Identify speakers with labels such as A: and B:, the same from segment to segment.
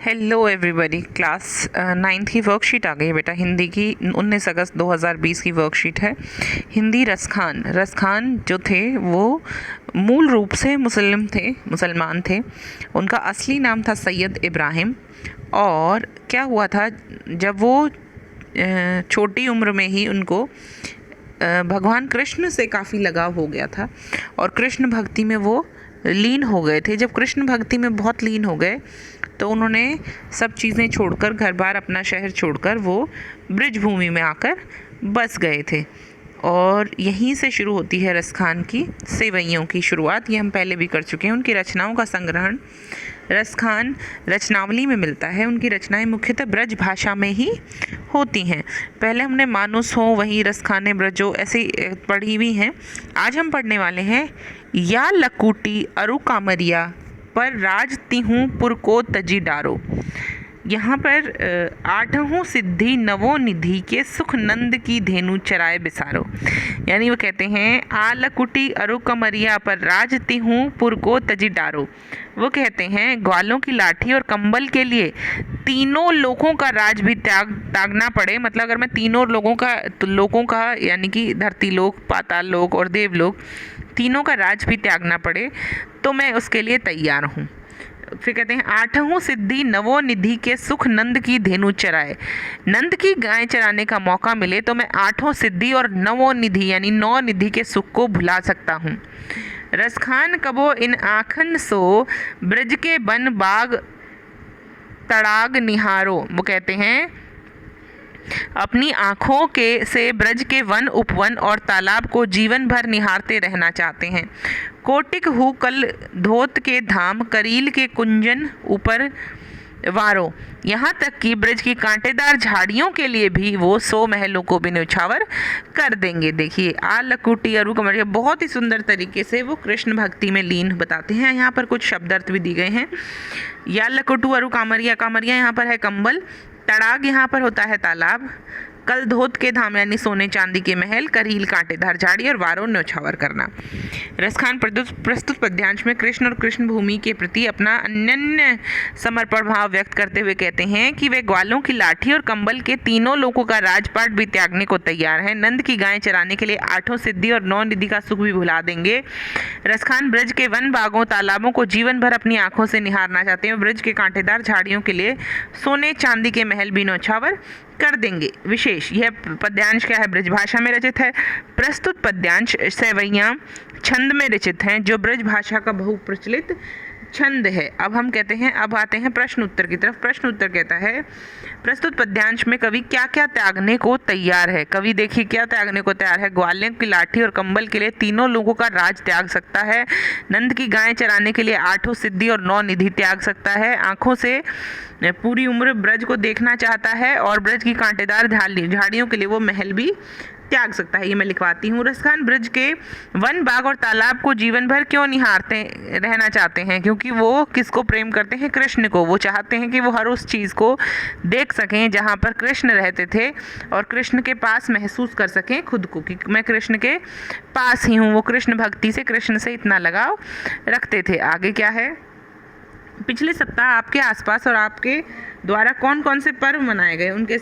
A: Hello everybody. Class 9th की worksheet आ गई है बेटा। हिंदी की 19 अगस्त 2020 की वर्कशीट है। हिंदी रसखान। रसखान जो थे वो मूल रूप से मुसलमान थे। उनका असली नाम था सैयद इब्राहिम। और क्या हुआ था, जब वो छोटी उम्र में ही उनको भगवान कृष्ण से काफ़ी लगाव हो गया था और कृष्ण भक्ति में वो लीन हो गए थे। जब कृष्ण भक्ति में बहुत लीन हो गए तो उन्होंने सब चीज़ें छोड़कर, घर बार, अपना शहर छोड़कर वो ब्रज भूमि में आकर बस गए थे। और यहीं से शुरू होती है रसखान की सेवैयों की शुरुआत। ये हम पहले भी कर चुके हैं। उनकी रचनाओं का संग्रहण रसखान रचनावली में मिलता है। उनकी रचनाएं मुख्यतः ब्रज भाषा में ही होती हैं। पहले हमने मानुस हो, वहीं रसखाने ब्रजो ऐसे पढ़ी हुई हैं। आज हम पढ़ने वाले हैं या लकुटी अरु कामरिया पर राज तिहूँ पुर को तजी डारो। यहाँ पर आठहों सिद्धि नवो निधि के सुख नंद की धेनु चराए बिसारो। यानी वो कहते हैं आलकुटी अरु कमरिया पर राज तिहूँ पुर को तजी डारो। वो कहते हैं ग्वालों की लाठी और कंबल के लिए तीनों लोगों का राज भी त्यागना पड़े। मतलब अगर मैं तीनों लोगों का यानी कि धरती लोक, पाताल लोक और देवलोक, तीनों का राज भी त्यागना पड़े तो मैं उसके लिए तैयार हूँ। फिर कहते हैं आठहों सिद्धि नवो निधि के सुख नंद की धेनु चराए। नंद की गाय चराने का मौका मिले तो मैं आठों सिद्धि और नवो निधि यानी 9 निधि के सुख को भुला सकता हूँ। रसखान कबो इन आखन सो ब्रज के बन बाग तड़ाग निहारो। वो कहते हैं अपनी आँखों के से ब्रज के वन, उपवन और तालाब को जीवन भर निहारते रहना चाहते हैं। कोटिक हु कल धोत के धाम, करील के कुंजन ऊपर वारो। यहाँ तक कि ब्रज की कांटेदार झाड़ियों के लिए भी वो 100 महलों को भी न्यौछावर कर देंगे। देखिए लकुटी अरु कमरिया, बहुत ही सुंदर तरीके से वो कृष्ण भक्ति में लीन बताते हैं। यहाँ पर कुछ शब्दार्थ भी दी गए हैं। या लकुटू अरु कामरिया, कामरिया यहाँ पर है कंबल, तड़ाग यहाँ पर होता है तालाब, कल धोत के धाम यानी सोने चांदी के महल, करील कांटेदार झाड़ी और वारो न्यौछावर करना। रसखान प्रस्तुत पद्यांश में कृष्ण और कृष्ण भूमि के प्रति अपना अनन्य समर्पण भाव व्यक्त करते हुए कहते हैं कि वे ग्वालों की लाठी और कंबल के तीनों लोगों का राजपाट भी त्यागने को तैयार हैं। नंद की गायें चराने के लिए 8 सिद्धि और 9 निधि का सुख भी भुला देंगे। रसखान ब्रज के वन, बागों, तालाबों को जीवन भर अपनी आंखों से निहारना चाहते हैं। ब्रज के कांटेदार झाड़ियों के लिए सोने चांदी के महल भी न्यौछावर कर देंगे। विशेष यह पद्यांश क्या है, ब्रज भाषा में रचित है। प्रस्तुत पद्यांश सेवैयां छंद में रचित हैं, जो ब्रज भाषा का बहुप्रचलित छंद है। अब आते हैं प्रश्न उत्तर की तरफ। प्रश्न उत्तर कहता है प्रस्तुत पद्यांश में कवि क्या क्या त्यागने को तैयार है। कवि देखिए क्या त्यागने को तैयार है। ग्वालों की लाठी और कंबल के लिए तीनों लोगों का राज त्याग सकता है। नंद की गायें चराने के लिए 8 सिद्धि और 9 निधि त्याग सकता है। आंखों से पूरी उम्र ब्रज को देखना चाहता है और ब्रज की कांटेदार झाड़ियों के लिए वो महल भी त्याग सकता है। ये मैं लिखवाती हूँ। रसखान ब्रज के वन, बाग और तालाब को जीवन भर क्यों निहारते रहना चाहते हैं? क्योंकि वो किसको प्रेम करते हैं? कृष्ण को। वो चाहते हैं कि वो हर उस चीज़ को देख सकें जहाँ पर कृष्ण रहते थे और कृष्ण के पास महसूस कर सकें खुद को कि मैं कृष्ण के पास ही हूँ। वो कृष्ण भक्ति से, कृष्ण से इतना लगाव रखते थे। आगे क्या है? पिछले सप्ताह आपके आसपास और आपके द्वारा कौन कौन से पर्व मनाए गए, उनके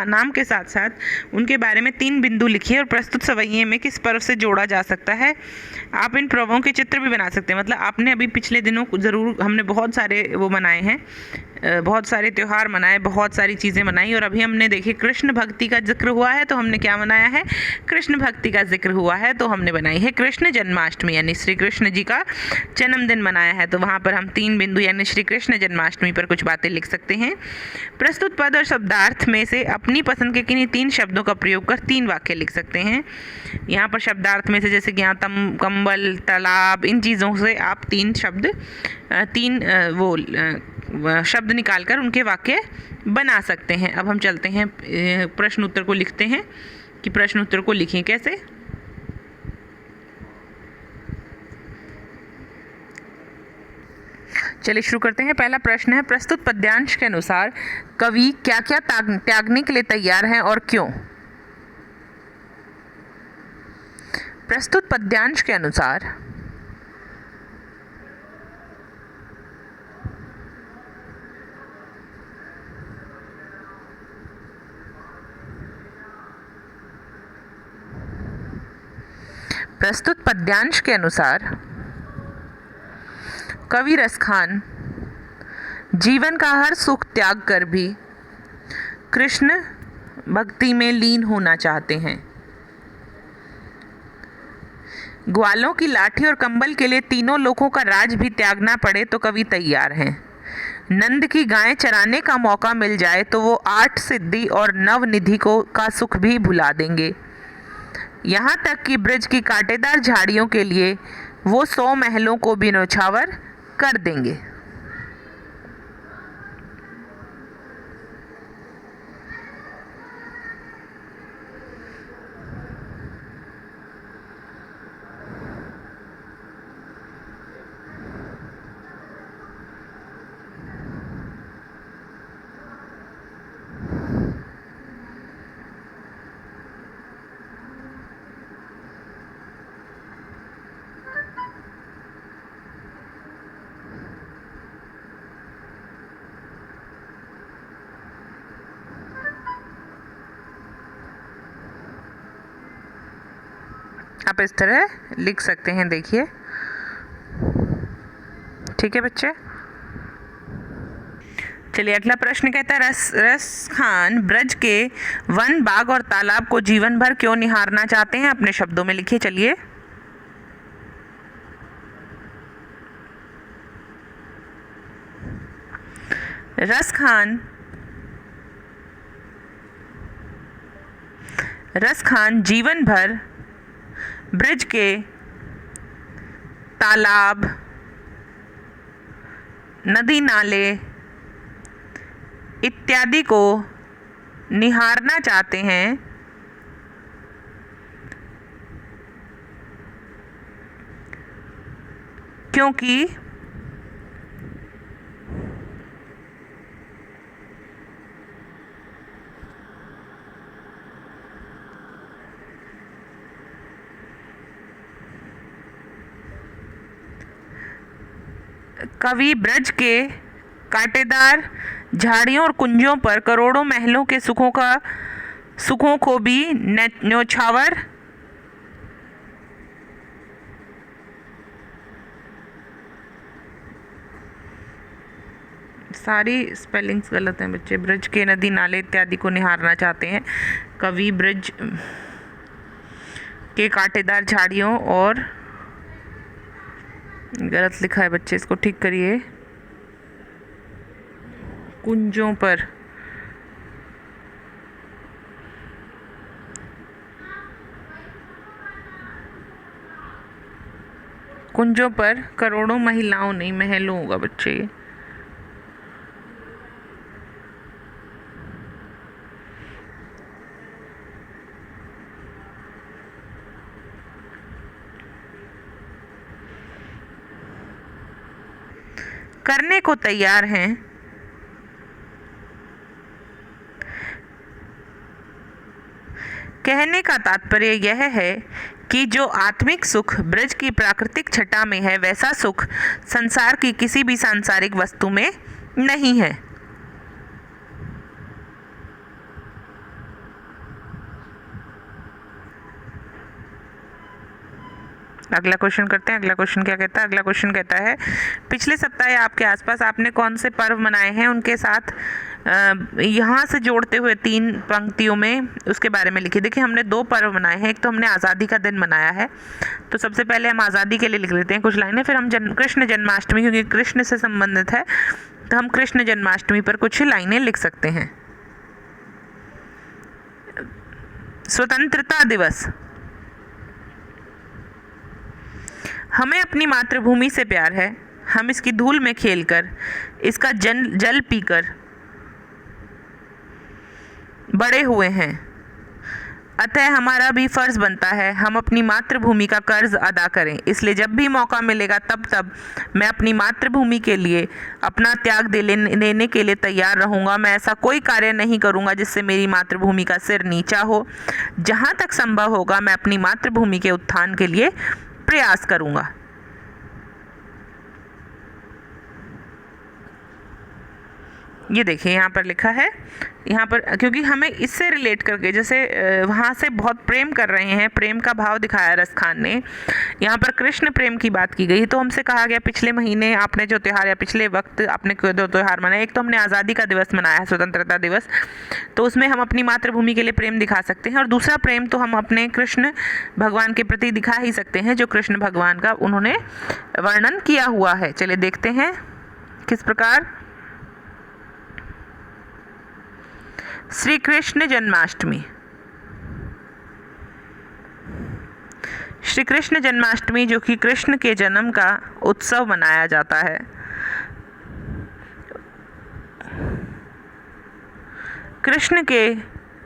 A: नाम के साथ साथ उनके बारे में 3 बिंदु लिखिए और प्रस्तुत सवैये में किस पर्व से जोड़ा जा सकता है। आप इन पर्वों के चित्र भी बना सकते हैं। मतलब आपने अभी पिछले दिनों ज़रूर, हमने बहुत सारे वो मनाए हैं, बहुत सारे त्यौहार मनाए, बहुत सारी चीज़ें मनाई। और अभी हमने देखिए कृष्ण भक्ति का जिक्र हुआ है तो हमने क्या मनाया है? कृष्ण भक्ति का जिक्र हुआ है तो हमने बनाई है कृष्ण जन्माष्टमी, यानी श्री कृष्ण जी का जन्मदिन मनाया है। तो वहाँ पर हम 3 बिंदु यानी श्री कृष्ण जन्माष्टमी पर कुछ बातें लिख सकते हैं। प्रस्तुत पद और शब्दार्थ में से अपनी पसंद के किन्हीं 3 शब्दों का प्रयोग कर 3 वाक्य लिख सकते हैं। यहाँ पर शब्दार्थ में से जैसे कि यहाँ कंबल, तालाब, इन चीज़ों से आप 3 शब्द निकालकर उनके वाक्य बना सकते हैं। अब हम चलते हैं प्रश्न उत्तर को लिखते हैं कि प्रश्न उत्तर को लिखें कैसे। चलिए शुरू करते हैं। पहला प्रश्न है, प्रस्तुत पद्यांश के अनुसार कवि क्या क्या त्यागने के लिए तैयार हैं और क्यों? प्रस्तुत पद्यांश के अनुसार प्रस्तुत पद्यांश के अनुसार कवि रसखान जीवन का हर सुख त्याग कर भी कृष्ण भक्ति में लीन होना चाहते हैं। ग्वालों की लाठी और कंबल के लिए तीनों लोकों का राज भी त्यागना पड़े तो कवि तैयार हैं। नंद की गायें चराने का मौका मिल जाए तो वो 8 सिद्धि और नवनिधि को का सुख भी भुला देंगे। यहाँ तक कि ब्रज की कांटेदार झाड़ियों के लिए वो 100 महलों को भी न्यौछावर कर देंगे। आप इस तरह लिख सकते हैं, देखिए। ठीक है बच्चे, चलिए अगला प्रश्न कहता है रसखान ब्रज के वन, बाग और तालाब को जीवन भर क्यों निहारना चाहते हैं? अपने शब्दों में लिखिए। चलिए, रसखान जीवन भर ब्रज के तालाब, नदी नाले इत्यादि को निहारना चाहते हैं क्योंकि कवि ब्रज के कांटेदार झाड़ियों और कुंजों पर करोड़ों महलों के सुखों को भी न्यौछावर सारी स्पेलिंग्स गलत हैं बच्चे। ब्रज के नदी नाले इत्यादि को निहारना चाहते हैं। कवि ब्रज के कांटेदार झाड़ियों और, गलत लिखा है बच्चे, इसको ठीक करिए, कुंजों पर करोड़ों महिलाओं, नहीं महलों होगा बच्चे। करने को तैयार हैं। कहने का तात्पर्य यह है कि जो आत्मिक सुख ब्रज की प्राकृतिक छटा में है, वैसा सुख संसार की किसी भी सांसारिक वस्तु में नहीं है। अगला क्वेश्चन करते हैं। अगला क्वेश्चन क्या कहता है? अगला क्वेश्चन कहता है, पिछले सप्ताह आपके आसपास आपने कौन से पर्व मनाए हैं? उनके साथ यहाँ से जोड़ते हुए 3 पंक्तियों में उसके बारे में लिखिए। देखिए, हमने 2 पर्व मनाए हैं। एक तो हमने आज़ादी का दिन मनाया है, तो सबसे पहले हम आज़ादी के लिए लिख लेते हैं कुछ लाइनें। फिर हम कृष्ण जन्माष्टमी, क्योंकि कृष्ण से संबंधित है, तो हम कृष्ण जन्माष्टमी पर कुछ लाइनें लिख सकते हैं। स्वतंत्रता दिवस। हमें अपनी मातृभूमि से प्यार है। हम इसकी धूल में खेलकर, इसका जल पीकर बड़े हुए हैं। अतः हमारा भी फर्ज बनता है हम अपनी मातृभूमि का कर्ज अदा करें। इसलिए जब भी मौका मिलेगा तब मैं अपनी मातृभूमि के लिए अपना त्याग देने के लिए तैयार रहूँगा। मैं ऐसा कोई कार्य नहीं करूँगा जिससे मेरी मातृभूमि का सिर नीचा हो। जहाँ तक संभव होगा मैं अपनी मातृभूमि के उत्थान के लिए प्रयास करूँगा। ये देखिए यहाँ पर लिखा है, यहाँ पर क्योंकि हमें इससे रिलेट करके, जैसे वहाँ से बहुत प्रेम कर रहे हैं, प्रेम का भाव दिखाया रस खान ने, यहाँ पर कृष्ण प्रेम की बात की गई, तो हमसे कहा गया पिछले महीने आपने जो त्यौहार या पिछले वक्त आपने जो त्यौहार मनाया, एक तो हमने आज़ादी का दिवस मनाया है, स्वतंत्रता दिवस, तो उसमें हम अपनी मातृभूमि के लिए प्रेम दिखा सकते हैं, और दूसरा प्रेम तो हम अपने कृष्ण भगवान के प्रति दिखा ही सकते हैं, जो कृष्ण भगवान का उन्होंने वर्णन किया हुआ है। चलिए देखते हैं किस प्रकार। श्री कृष्ण जन्माष्टमी। श्री कृष्ण जन्माष्टमी जो कि कृष्ण के जन्म का उत्सव मनाया जाता है। कृष्ण के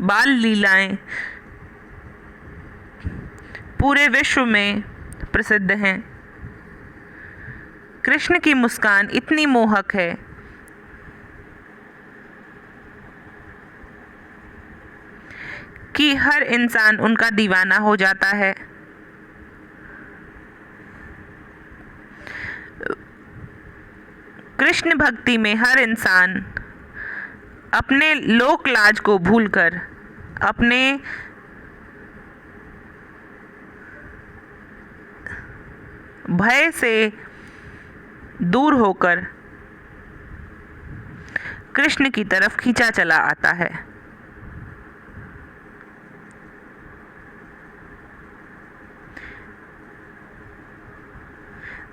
A: बाल लीलाएं पूरे विश्व में प्रसिद्ध हैं। कृष्ण की मुस्कान इतनी मोहक है कि हर इंसान उनका दीवाना हो जाता है। कृष्ण भक्ति में हर इंसान अपने लोक लाज को भूलकर, अपने भय से दूर होकर कृष्ण की तरफ खींचा चला आता है।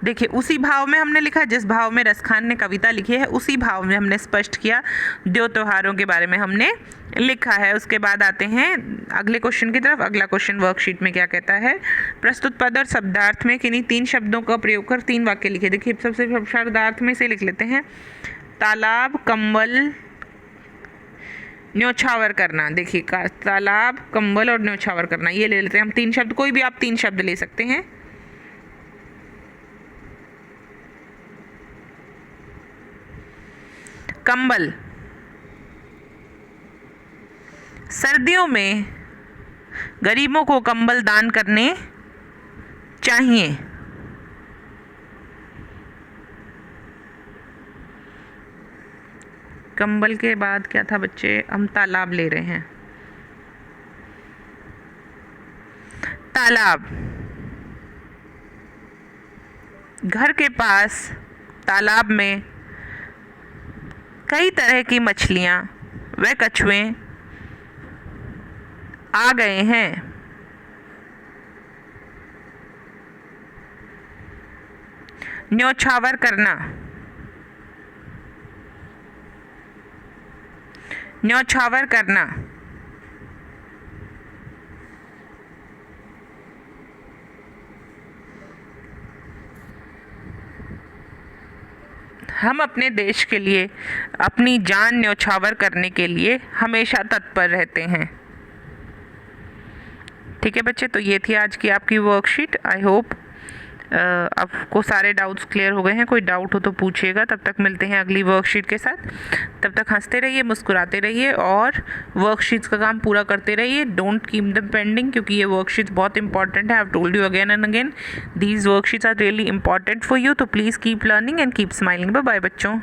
A: देखिए उसी भाव में हमने लिखा, जिस भाव में रस खान ने कविता लिखी है उसी भाव में हमने स्पष्ट किया, दो त्योहारों के बारे में हमने लिखा है। उसके बाद आते हैं अगले क्वेश्चन की तरफ। अगला क्वेश्चन वर्कशीट में क्या कहता है, प्रस्तुत पद और शब्दार्थ में किन्हीं 3 शब्दों का प्रयोग कर 3 वाक्य लिखे। देखिए सबसे शब्दार्थ में से लिख लेते हैं, तालाब, कंबल, न्योछावर करना। देखिए तालाब, कंबल और न्योछावर करना, ये ले लेते हैं हम 3 शब्द, कोई भी आप 3 शब्द ले सकते हैं। कंबल, सर्दियों में गरीबों को कंबल दान करने चाहिए। कंबल के बाद क्या था बच्चे, हम तालाब ले रहे हैं। तालाब, घर के पास तालाब में कई तरह की मछलियाँ व कछुए आ गए हैं। न्योछावर करना, न्योछावर करना, हम अपने देश के लिए अपनी जान न्योछावर करने के लिए हमेशा तत्पर रहते हैं। ठीक है बच्चे, तो ये थी आज की आपकी वर्कशीट। आई होप आपको सारे डाउट्स क्लियर हो गए हैं। कोई डाउट हो तो पूछिएगा। तब तक मिलते हैं अगली वर्कशीट के साथ। तब तक हंसते रहिए, मुस्कुराते रहिए और वर्कशीट्स का काम पूरा करते रहिए। डोंट कीप देम पेंडिंग, क्योंकि ये वर्कशीट्स बहुत इंपॉर्टेंट है। I have told you again and again, these worksheets are really important for you. तो please keep learning and keep smiling. Bye bye बच्चों।